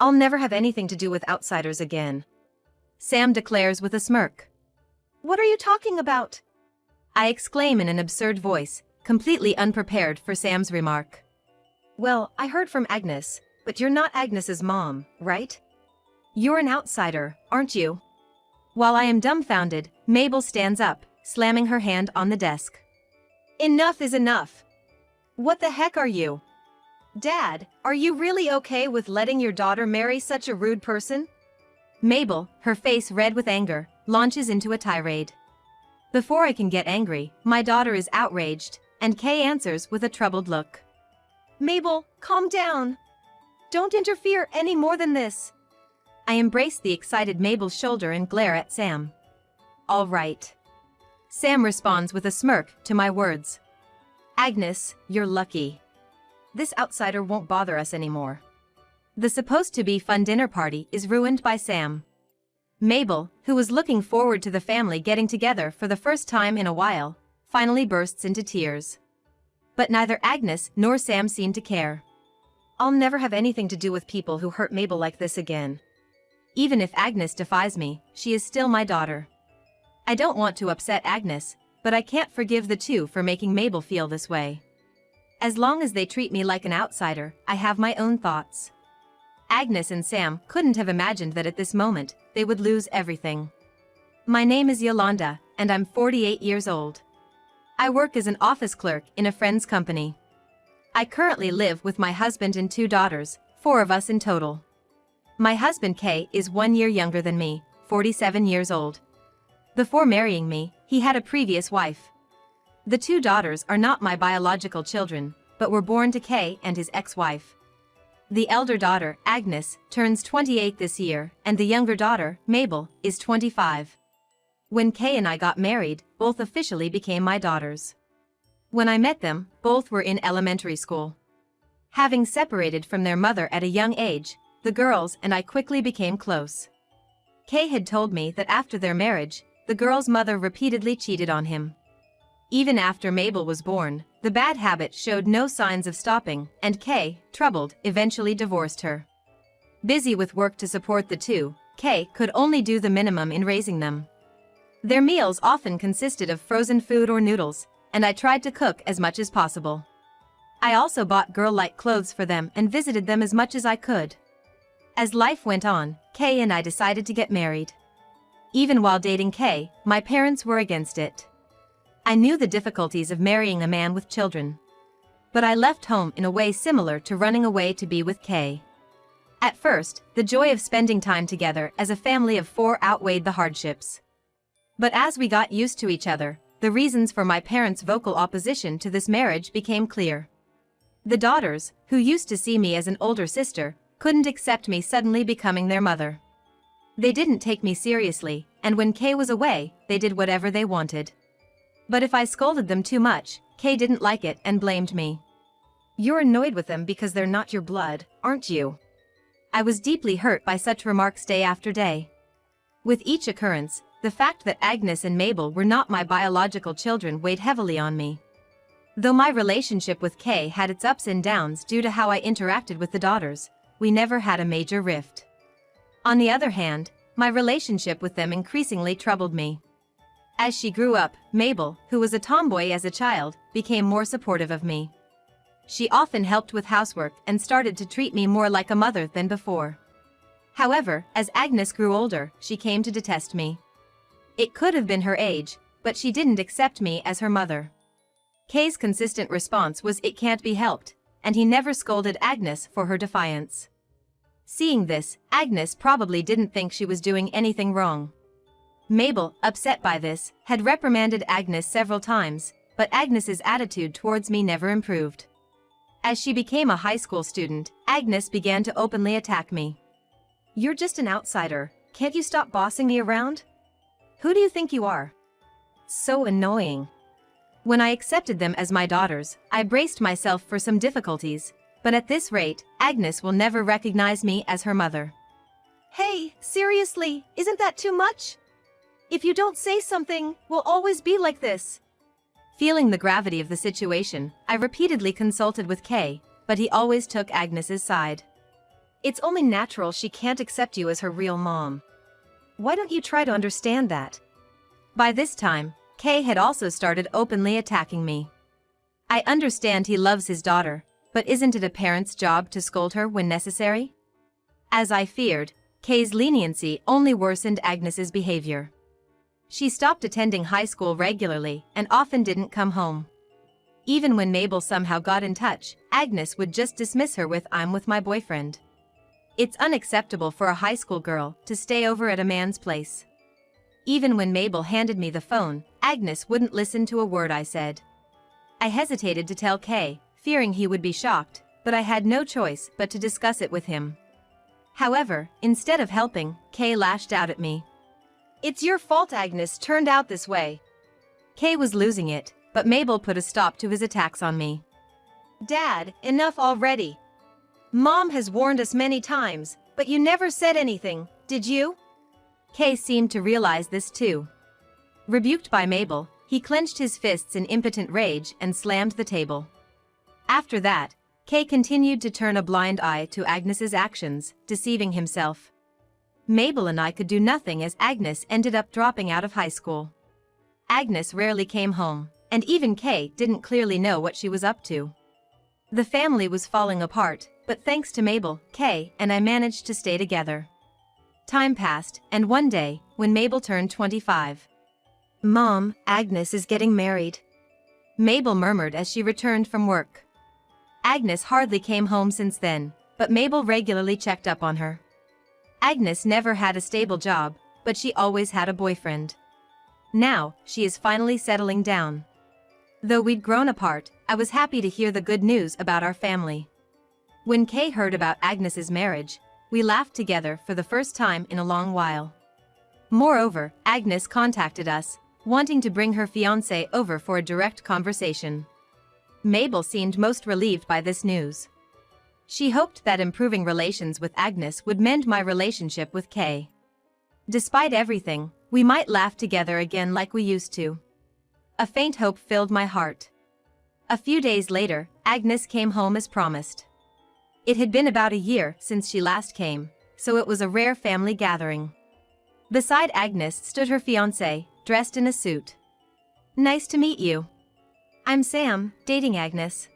I'll never have anything to do with outsiders again, Sam declares with a smirk. What are you talking about? I exclaim in an absurd voice, completely unprepared for Sam's remark. Well, I heard from Agnes, but you're not Agnes's mom, right? You're an outsider, aren't you? While I am dumbfounded, Mabel stands up, slamming her hand on the desk. Enough is enough. What the heck are you? Dad, are you really okay with letting your daughter marry such a rude person? Mabel, her face red with anger, launches into a tirade. Before I can get angry, my daughter is outraged, and Kay answers with a troubled look. Mabel, calm down. Don't interfere any more than this. I embrace the excited Mabel's shoulder and glare at Sam. All right. Sam responds with a smirk to my words. Agnes, you're lucky. This outsider won't bother us anymore. The supposed-to-be fun dinner party is ruined by Sam. Mabel, who was looking forward to the family getting together for the first time in a while, finally bursts into tears. But neither Agnes nor Sam seem to care. I'll never have anything to do with people who hurt Mabel like this again. Even if Agnes defies me, she is still my daughter. I don't want to upset Agnes, but I can't forgive the two for making Mabel feel this way. As long as they treat me like an outsider, I have my own thoughts. Agnes and Sam couldn't have imagined that at this moment, they would lose everything. My name is Yolanda, and I'm 48 years old. I work as an office clerk in a friend's company. I currently live with my husband and 2 daughters, 4 of us in total. My husband Kay is 1 year younger than me, 47 years old. Before marrying me, he had a previous wife. The 2 daughters are not my biological children, but were born to Kay and his ex-wife. The elder daughter, Agnes, turns 28 this year, and the younger daughter, Mabel, is 25. When Kay and I got married, both officially became my daughters. When I met them, both were in elementary school. Having separated from their mother at a young age, the girls and I quickly became close. Kay had told me that after their marriage, the girl's mother repeatedly cheated on him. Even after Mabel was born, the bad habit showed no signs of stopping, and Kay, troubled, eventually divorced her. Busy with work to support the two, Kay could only do the minimum in raising them. Their meals often consisted of frozen food or noodles, and I tried to cook as much as possible. I also bought girl-like clothes for them and visited them as much as I could. As life went on, Kay and I decided to get married. Even while dating Kay, my parents were against it. I knew the difficulties of marrying a man with children. But I left home in a way similar to running away to be with Kay. At first, the joy of spending time together as a family of 4 outweighed the hardships. But as we got used to each other, the reasons for my parents' vocal opposition to this marriage became clear. The daughters, who used to see me as an older sister, couldn't accept me suddenly becoming their mother. They didn't take me seriously, and when Kay was away, they did whatever they wanted. But if I scolded them too much, Kay didn't like it and blamed me. You're annoyed with them because they're not your blood, aren't you? I was deeply hurt by such remarks day after day. With each occurrence, the fact that Agnes and Mabel were not my biological children weighed heavily on me. Though my relationship with Kay had its ups and downs due to how I interacted with the daughters, we never had a major rift. On the other hand, my relationship with them increasingly troubled me. As she grew up, Mabel, who was a tomboy as a child, became more supportive of me. She often helped with housework and started to treat me more like a mother than before. However, as Agnes grew older, she came to detest me. It could have been her age, but she didn't accept me as her mother. Kay's consistent response was "it can't be helped," and he never scolded Agnes for her defiance. Seeing this, Agnes probably didn't think she was doing anything wrong. Mabel, upset by this, had reprimanded Agnes several times, but Agnes's attitude towards me never improved. As she became a high school student, Agnes began to openly attack me. "You're just an outsider, can't you stop bossing me around? Who do you think you are?" So annoying. When I accepted them as my daughters, I braced myself for some difficulties, but at this rate, Agnes will never recognize me as her mother. Hey, seriously, isn't that too much? If you don't say something, we'll always be like this. Feeling the gravity of the situation, I repeatedly consulted with Kay, but he always took Agnes's side. It's only natural she can't accept you as her real mom. Why don't you try to understand that? By this time, Kay had also started openly attacking me. I understand he loves his daughter, but isn't it a parent's job to scold her when necessary? As I feared, Kay's leniency only worsened Agnes's behavior. She stopped attending high school regularly and often didn't come home. Even when Mabel somehow got in touch, Agnes would just dismiss her with "I'm with my boyfriend." It's unacceptable for a high school girl to stay over at a man's place. Even when Mabel handed me the phone, Agnes wouldn't listen to a word I said. I hesitated to tell Kay, fearing he would be shocked, but I had no choice but to discuss it with him. However, instead of helping, Kay lashed out at me. It's your fault Agnes turned out this way. Kay was losing it, but Mabel put a stop to his attacks on me. Dad, enough already. Mom has warned us many times, but you never said anything, did you? Kay seemed to realize this too. Rebuked by Mabel, he clenched his fists in impotent rage and slammed the table. After that, Kay continued to turn a blind eye to Agnes's actions, deceiving himself. Mabel and I could do nothing as Agnes ended up dropping out of high school. Agnes rarely came home, and even Kay didn't clearly know what she was up to. The family was falling apart, but thanks to Mabel, Kay and I managed to stay together. Time passed, and one day, when Mabel turned 25. Mom, Agnes is getting married. Mabel murmured as she returned from work. Agnes hardly came home since then, but Mabel regularly checked up on her. Agnes never had a stable job, but she always had a boyfriend. Now, she is finally settling down. Though we'd grown apart, I was happy to hear the good news about our family. When Kay heard about Agnes's marriage, we laughed together for the first time in a long while. Moreover, Agnes contacted us, wanting to bring her fiancé over for a direct conversation. Mabel seemed most relieved by this news. She hoped that improving relations with Agnes would mend my relationship with Kay. Despite everything, we might laugh together again like we used to. A faint hope filled my heart. A few days later, Agnes came home as promised. It had been about a year since she last came, so it was a rare family gathering. Beside Agnes stood her fiancé, dressed in a suit. "Nice to meet you. I'm Sam, dating Agnes."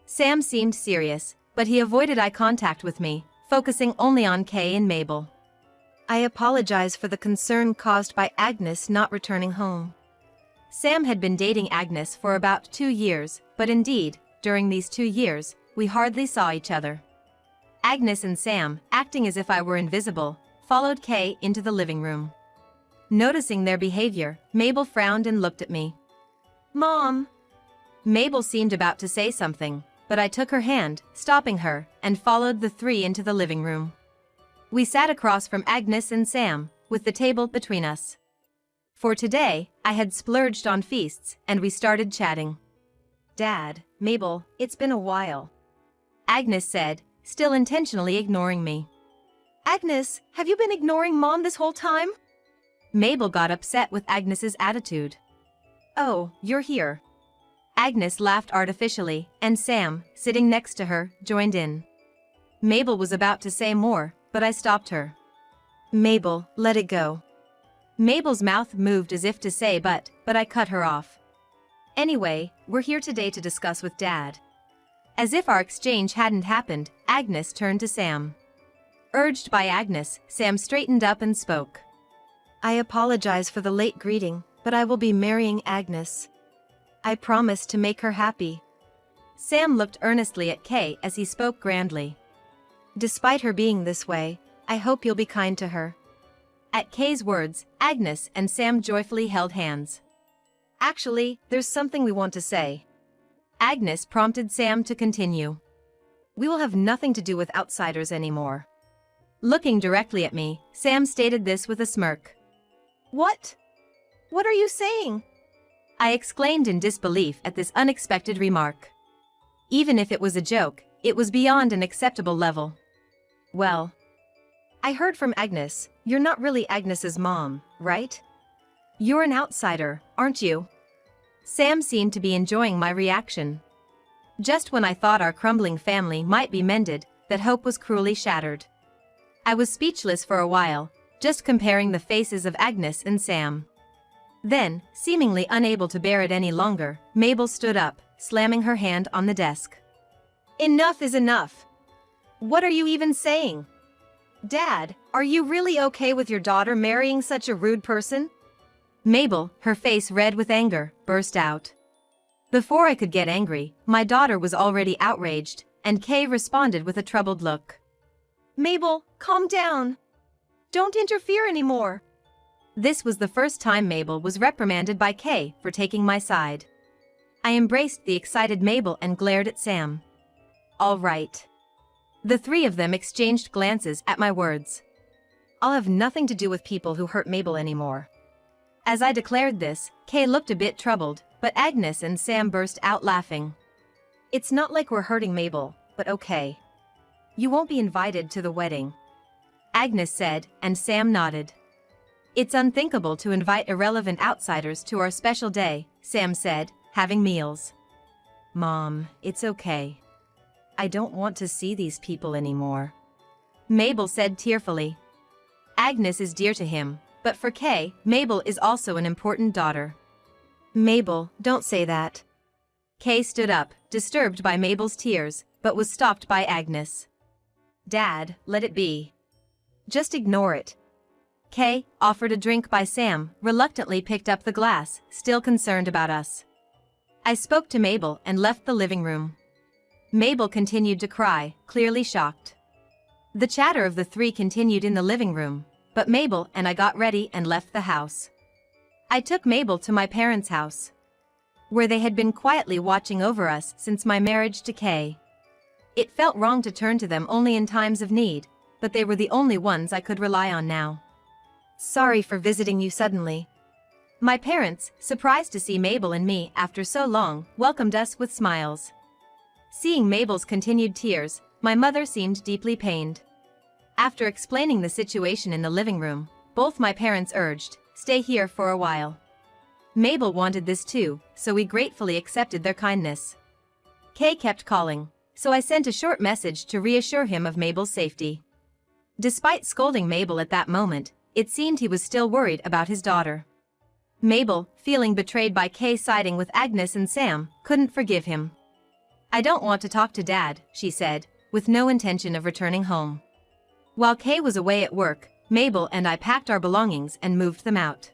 Sam seemed serious, but he avoided eye contact with me, focusing only on Kay and Mabel. I apologize for the concern caused by Agnes not returning home. Sam had been dating Agnes for about 2 years, but indeed, during these 2 years, we hardly saw each other. Agnes and Sam, acting as if I were invisible, followed Kay into the living room. Noticing their behavior, Mabel frowned and looked at me. Mom! Mabel seemed about to say something, but I took her hand, stopping her, and followed the three into the living room. We sat across from Agnes and Sam, with the table between us. For today, I had splurged on feasts, and we started chatting. Dad, Mabel, it's been a while. Agnes said, still intentionally ignoring me. Agnes, have you been ignoring Mom this whole time? Mabel got upset with Agnes's attitude. Oh, you're here. Agnes laughed artificially, and Sam, sitting next to her, joined in. Mabel was about to say more, but I stopped her. Mabel, let it go. Mabel's mouth moved as if to say but I cut her off. Anyway, we're here today to discuss with Dad. As if our exchange hadn't happened, Agnes turned to Sam. Urged by Agnes, Sam straightened up and spoke. I apologize for the late greeting, but I will be marrying Agnes. I promise to make her happy. Sam looked earnestly at Kay as he spoke grandly. Despite her being this way, I hope you'll be kind to her. At Kay's words, Agnes and Sam joyfully held hands. Actually, there's something we want to say. Agnes prompted Sam to continue. We will have nothing to do with outsiders anymore. Looking directly at me, Sam stated this with a smirk. What? What are you saying? I exclaimed in disbelief at this unexpected remark. Even if it was a joke, it was beyond an acceptable level. Well, I heard from Agnes, you're not really Agnes's mom, right? You're an outsider, aren't you? Sam seemed to be enjoying my reaction. Just when I thought our crumbling family might be mended, that hope was cruelly shattered. I was speechless for a while, just comparing the faces of Agnes and Sam. Then, seemingly unable to bear it any longer, Mabel stood up, slamming her hand on the desk. Enough is enough. What are you even saying? Dad, are you really okay with your daughter marrying such a rude person? Mabel, her face red with anger, burst out. Before I could get angry, my daughter was already outraged, and Kay responded with a troubled look. Mabel, calm down. Don't interfere anymore. This was the first time Mabel was reprimanded by Kay for taking my side. I embraced the excited Mabel and glared at Sam. All right. The three of them exchanged glances at my words. I'll have nothing to do with people who hurt Mabel anymore. As I declared this, Kay looked a bit troubled, but Agnes and Sam burst out laughing. It's not like we're hurting Mabel, but okay. You won't be invited to the wedding, Agnes said, and Sam nodded. It's unthinkable to invite irrelevant outsiders to our special day, Sam said, having meals. Mom, it's okay. I don't want to see these people anymore, Mabel said tearfully. Agnes is dear to him, but for Kay, Mabel is also an important daughter. Mabel, don't say that. Kay stood up, disturbed by Mabel's tears, but was stopped by Agnes. Dad, let it be. Just ignore it. Kay, offered a drink by Sam, reluctantly picked up the glass, still concerned about us. I spoke to Mabel and left the living room. Mabel continued to cry, clearly shocked. The chatter of the three continued in the living room, but Mabel and I got ready and left the house. I took Mabel to my parents' house, where they had been quietly watching over us since my marriage to Kay. It felt wrong to turn to them only in times of need, but they were the only ones I could rely on now. Sorry for visiting you suddenly. My parents, surprised to see Mabel and me after so long, welcomed us with smiles. Seeing Mabel's continued tears, my mother seemed deeply pained. After explaining the situation in the living room, both my parents urged, "Stay here for a while." Mabel wanted this too, so we gratefully accepted their kindness. Kay kept calling, so I sent a short message to reassure him of Mabel's safety. Despite scolding Mabel at that moment, it seemed he was still worried about his daughter. Mabel, feeling betrayed by Kay siding with Agnes and Sam, couldn't forgive him. "I don't want to talk to Dad," she said, with no intention of returning home. While Kay was away at work, Mabel and I packed our belongings and moved them out.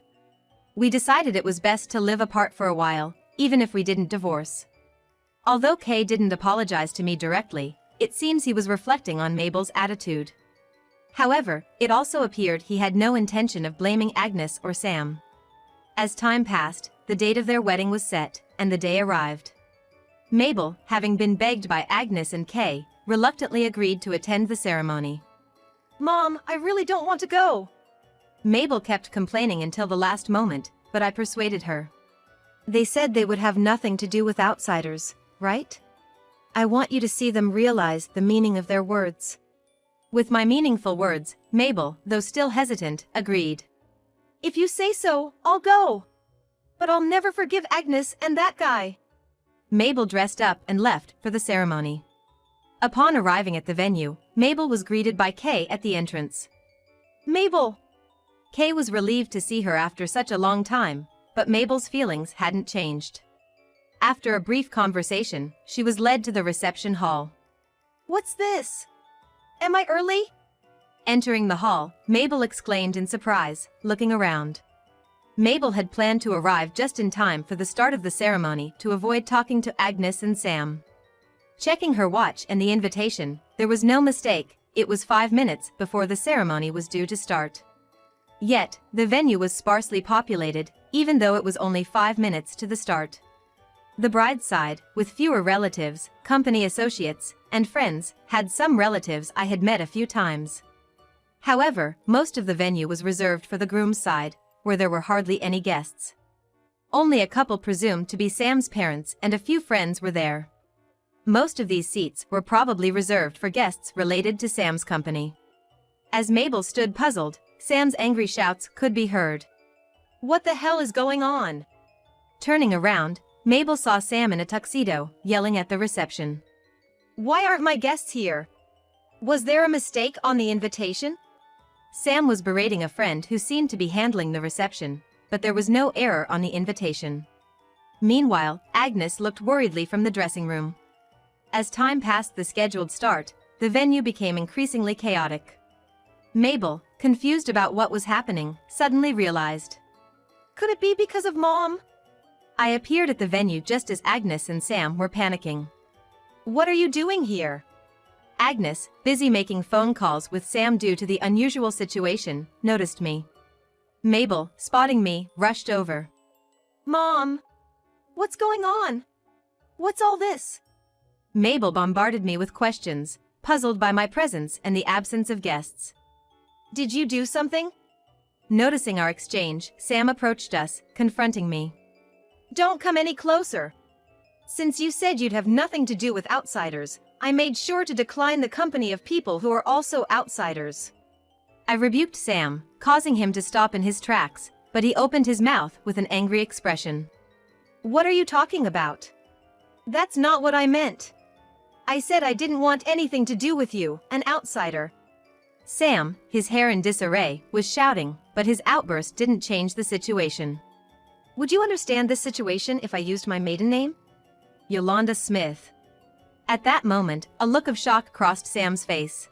We decided it was best to live apart for a while, even if we didn't divorce. Although Kay didn't apologize to me directly, it seems he was reflecting on Mabel's attitude. However, it also appeared he had no intention of blaming Agnes or Sam. As time passed, the date of their wedding was set, and the day arrived. Mabel, having been begged by Agnes and Kay, reluctantly agreed to attend the ceremony. Mom, I really don't want to go. Mabel kept complaining until the last moment, but I persuaded her. They said they would have nothing to do with outsiders, right? I want you to see them realize the meaning of their words. With my meaningful words, Mabel, though still hesitant, agreed. If you say so, I'll go. But I'll never forgive Agnes and that guy. Mabel dressed up and left for the ceremony. Upon arriving at the venue, Mabel was greeted by Kay at the entrance. Mabel! Kay was relieved to see her after such a long time, but Mabel's feelings hadn't changed. After a brief conversation, she was led to the reception hall. What's this? Am I early? Entering the hall, Mabel exclaimed in surprise, looking around. Mabel had planned to arrive just in time for the start of the ceremony to avoid talking to Agnes and Sam. Checking her watch and the invitation, there was no mistake, it was 5 minutes before the ceremony was due to start. Yet, the venue was sparsely populated, even though it was only 5 minutes to the start. The bride's side, with fewer relatives, company associates, and friends, had some relatives I had met a few times. However, most of the venue was reserved for the groom's side, where there were hardly any guests. Only a couple presumed to be Sam's parents and a few friends were there. Most of these seats were probably reserved for guests related to Sam's company. As Mabel stood puzzled, Sam's angry shouts could be heard. What the hell is going on? Turning around, Mabel saw Sam in a tuxedo, yelling at the reception. Why aren't my guests here? Was there a mistake on the invitation? Sam was berating a friend who seemed to be handling the reception, but there was no error on the invitation. Meanwhile, Agnes looked worriedly from the dressing room. As time passed the scheduled start, the venue became increasingly chaotic. Mabel, confused about what was happening, suddenly realized. Could it be because of Mom? I appeared at the venue just as Agnes and Sam were panicking. What are you doing here? Agnes, busy making phone calls with Sam due to the unusual situation, noticed me. Mabel, spotting me, rushed over. Mom! What's going on? What's all this? Mabel bombarded me with questions, puzzled by my presence and the absence of guests. Did you do something? Noticing our exchange, Sam approached us, confronting me. Don't come any closer. Since you said you'd have nothing to do with outsiders, I made sure to decline the company of people who are also outsiders. I rebuked Sam, causing him to stop in his tracks, but he opened his mouth with an angry expression. What are you talking about? That's not what I meant. I said I didn't want anything to do with you, an outsider. Sam, his hair in disarray, was shouting, but his outburst didn't change the situation. Would you understand this situation if I used my maiden name? Yolanda Smith. At that moment, a look of shock crossed Sam's face.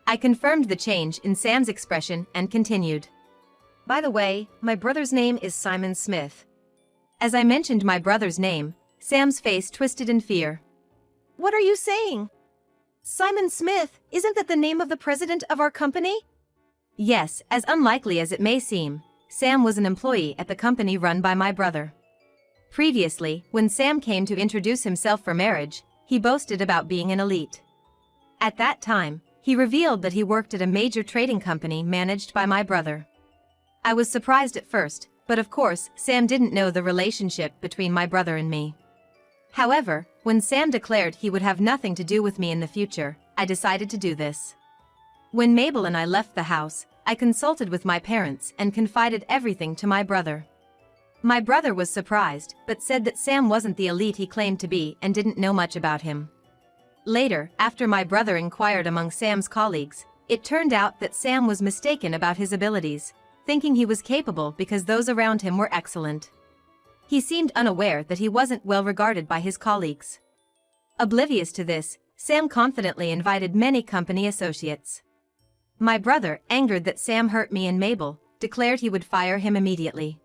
I confirmed the change in Sam's expression and continued. By the way, my brother's name is Simon Smith. As I mentioned my brother's name, Sam's face twisted in fear. What are you saying? Simon Smith, isn't that the name of the president of our company? Yes, as unlikely as it may seem, Sam was an employee at the company run by my brother. Previously, when Sam came to introduce himself for marriage, he boasted about being an elite. At that time, he revealed that he worked at a major trading company managed by my brother. I was surprised at first, but of course, Sam didn't know the relationship between my brother and me. However, when Sam declared he would have nothing to do with me in the future, I decided to do this. When Mabel and I left the house, I consulted with my parents and confided everything to my brother. My brother was surprised, but said that Sam wasn't the elite he claimed to be and didn't know much about him. Later, after my brother inquired among Sam's colleagues, it turned out that Sam was mistaken about his abilities, thinking he was capable because those around him were excellent. He seemed unaware that he wasn't well regarded by his colleagues. Oblivious to this, Sam confidently invited many company associates. My brother, angered that Sam hurt me and Mabel, declared he would fire him immediately.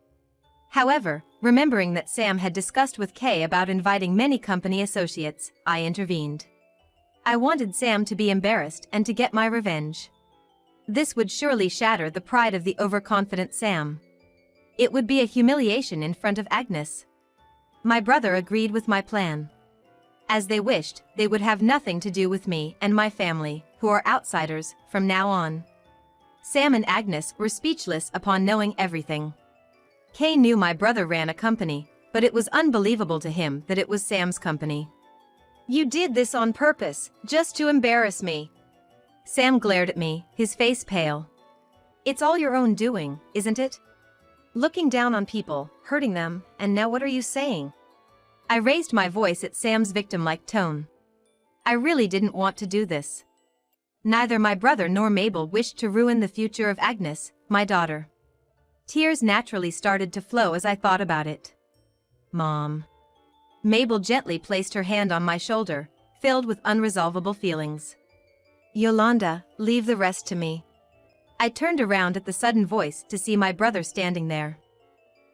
However, remembering that Sam had discussed with Kay about inviting many company associates, I intervened. I wanted Sam to be embarrassed and to get my revenge. This would surely shatter the pride of the overconfident Sam. It would be a humiliation in front of Agnes. My brother agreed with my plan. As they wished, they would have nothing to do with me and my family, who are outsiders, from now on. Sam and Agnes were speechless upon knowing everything. Kay knew my brother ran a company, but it was unbelievable to him that it was Sam's company. You did this on purpose, just to embarrass me. Sam glared at me, his face pale. It's all your own doing, isn't it? Looking down on people, hurting them, and now what are you saying? I raised my voice at Sam's victim-like tone. I really didn't want to do this. Neither my brother nor Mabel wished to ruin the future of Agnes, my daughter. Tears naturally started to flow as I thought about it. Mom. Mabel gently placed her hand on my shoulder, filled with unresolvable feelings. Yolanda, leave the rest to me. I turned around at the sudden voice to see my brother standing there.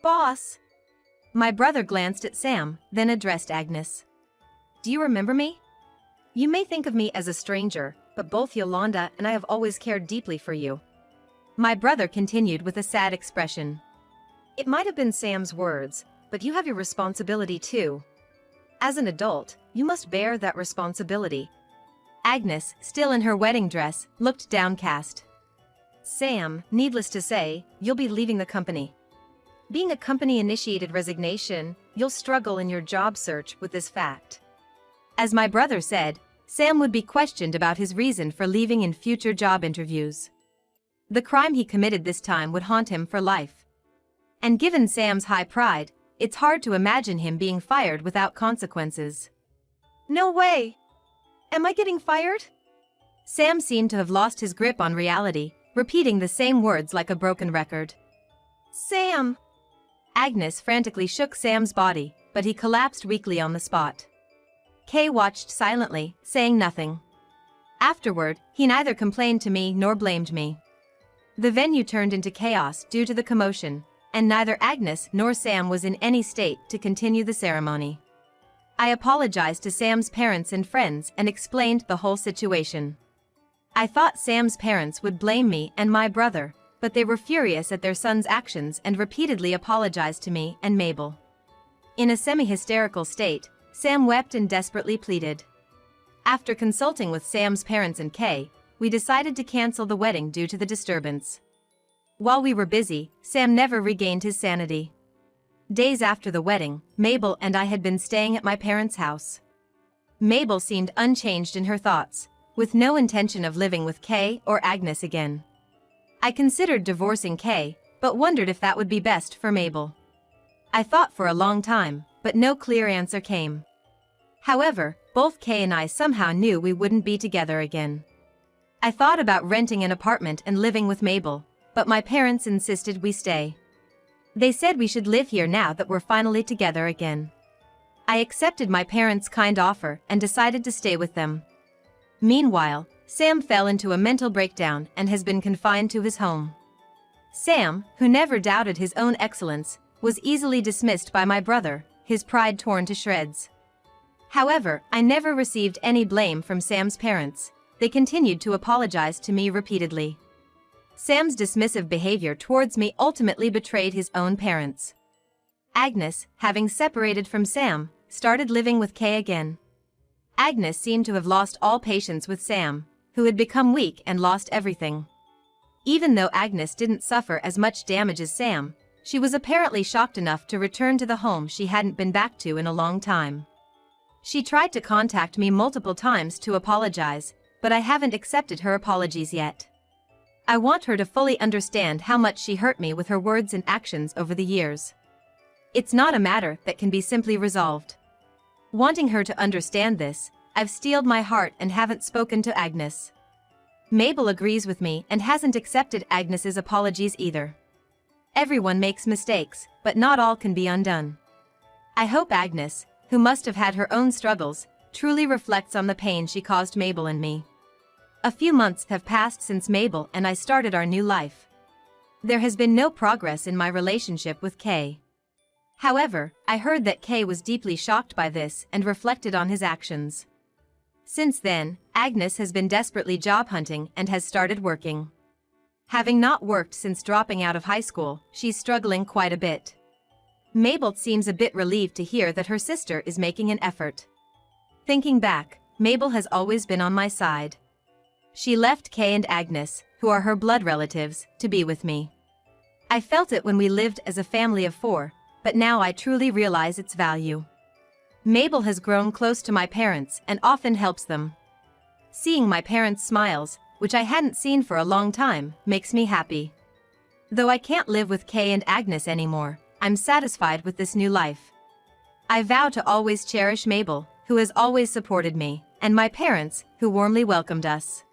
Boss! My brother glanced at Sam, then addressed Agnes. Do you remember me? You may think of me as a stranger, but both Yolanda and I have always cared deeply for you. My brother continued with a sad expression. It might have been Sam's words, but you have your responsibility too. As an adult, you must bear that responsibility. Agnes, still in her wedding dress, looked downcast. Sam, needless to say, you'll be leaving the company. Being a company-initiated resignation, you'll struggle in your job search with this fact. As my brother said, Sam would be questioned about his reason for leaving in future job interviews. The crime he committed this time would haunt him for life. And given Sam's high pride, it's hard to imagine him being fired without consequences. No way! Am I getting fired? Sam seemed to have lost his grip on reality, repeating the same words like a broken record. Sam! Agnes frantically shook Sam's body, but he collapsed weakly on the spot. Kay watched silently, saying nothing. Afterward, he neither complained to me nor blamed me. The venue turned into chaos due to the commotion, and neither Agnes nor Sam was in any state to continue the ceremony. I apologized to Sam's parents and friends and explained the whole situation. I thought Sam's parents would blame me and my brother, but they were furious at their son's actions and repeatedly apologized to me and Mabel. In a semi-hysterical state, Sam wept and desperately pleaded. After consulting with Sam's parents and Kay, we decided to cancel the wedding due to the disturbance. While we were busy, Sam never regained his sanity. Days after the wedding, Mabel and I had been staying at my parents' house. Mabel seemed unchanged in her thoughts, with no intention of living with Kay or Agnes again. I considered divorcing Kay, but wondered if that would be best for Mabel. I thought for a long time, but no clear answer came. However, both Kay and I somehow knew we wouldn't be together again. I thought about renting an apartment and living with Mabel, but my parents insisted we stay. They said we should live here now that we're finally together again. I accepted my parents' kind offer and decided to stay with them. Meanwhile, Sam fell into a mental breakdown and has been confined to his home. Sam, who never doubted his own excellence, was easily dismissed by my brother, his pride torn to shreds. However, I never received any blame from Sam's parents. They continued to apologize to me repeatedly. Sam's dismissive behavior towards me ultimately betrayed his own parents. Agnes, having separated from Sam, started living with Kay again. Agnes seemed to have lost all patience with Sam, who had become weak and lost everything. Even though Agnes didn't suffer as much damage as Sam, she was apparently shocked enough to return to the home she hadn't been back to in a long time. She tried to contact me multiple times to apologize, but I haven't accepted her apologies yet. I want her to fully understand how much she hurt me with her words and actions over the years. It's not a matter that can be simply resolved. Wanting her to understand this, I've steeled my heart and haven't spoken to Agnes. Mabel agrees with me and hasn't accepted Agnes's apologies either. Everyone makes mistakes, but not all can be undone. I hope Agnes, who must have had her own struggles, truly reflects on the pain she caused Mabel and me. A few months have passed since Mabel and I started our new life. There has been no progress in my relationship with Kay. However, I heard that Kay was deeply shocked by this and reflected on his actions. Since then, Agnes has been desperately job hunting and has started working. Having not worked since dropping out of high school, she's struggling quite a bit. Mabel seems a bit relieved to hear that her sister is making an effort. Thinking back, Mabel has always been on my side. She left Kay and Agnes, who are her blood relatives, to be with me. I felt it when we lived as a family of 4, but now I truly realize its value. Mabel has grown close to my parents and often helps them. Seeing my parents' smiles, which I hadn't seen for a long time, makes me happy. Though I can't live with Kay and Agnes anymore, I'm satisfied with this new life. I vow to always cherish Mabel, who has always supported me, and my parents, who warmly welcomed us.